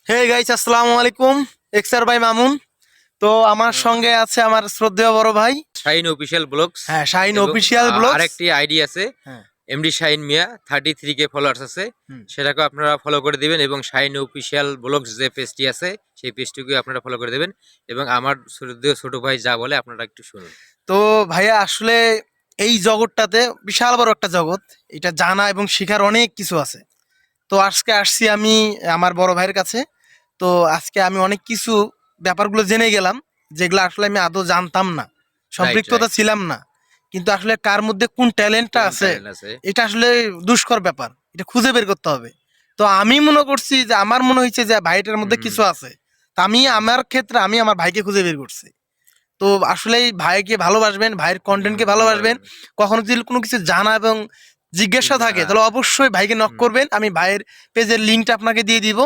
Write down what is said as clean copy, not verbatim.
Hey guys, আসসালামু আলাইকুম। XR ভাই মামুন। তো আমার সঙ্গে আছে আমার শ্রদ্ধেয় বড় ভাই। শাহিন অফিসিয়াল ব্লগস হ্যাঁ, শাহিন এবং অফিসিয়াল ব্লগস। আরেকটি আইডি আছে হ্যাঁ। এমডি শাহিন মিয়া 33K ফলোয়ার্স আছে। হুম। সেটাকে আপনারা ফলো করে দিবেন এবং শাহিন অফিসিয়াল ব্লগস যে পেজটি আছে সেই পেজটিকে আপনারা ফলো করে দিবেন এবং আমার ছোট ভাই যা বলে আপনারা একটু শুনুন। তো ভাইয়া আসলে এই জগৎটাতে বিশাল বড় একটা জগৎ। এটা জানা এবং শেখার অনেক কিছু আছে। তো আজকে আসছি আমি আমার বড় ভাইয়ের কাছে। তো আজকে আমি অনেক কিছু ব্যাপারগুলো জেনে গেলাম, যেগুলো আসলে আমি আদৌ জানতাম না, রাইট সম্পৃক্ততা রাইট। ছিলাম না। কিন্তু আসলে কার মধ্যে কোন ট্যালেন্টটা কোন আছে, ট্যালেন্ট আছে? এটা আসলে দুষ্কর ব্যাপার। এটা খুঁজে বের করতে হবে। তো আমি মনে করছি যে আমার মনে হয়েছে যে ভাইটার মধ্যে হুম। কিছু আছে। তা আমি আমার ক্ষেত্রে আমি আমার ভাইকে খুঁজে বের করছি। তো আসলেই ভাইকে ভালোবাসবেন, ভাইয়ের কন্টেন্টকে ভালোবাসবেন। কখনো যদি কোনো কিছু জানা এবং জিজ্ঞাসা থাকে, তাহলে অবশ্যই ভাইকে নক করবেন। আমি ভাইয়ের পেজের লিঙ্কটা আপনাকে দিয়ে দিব।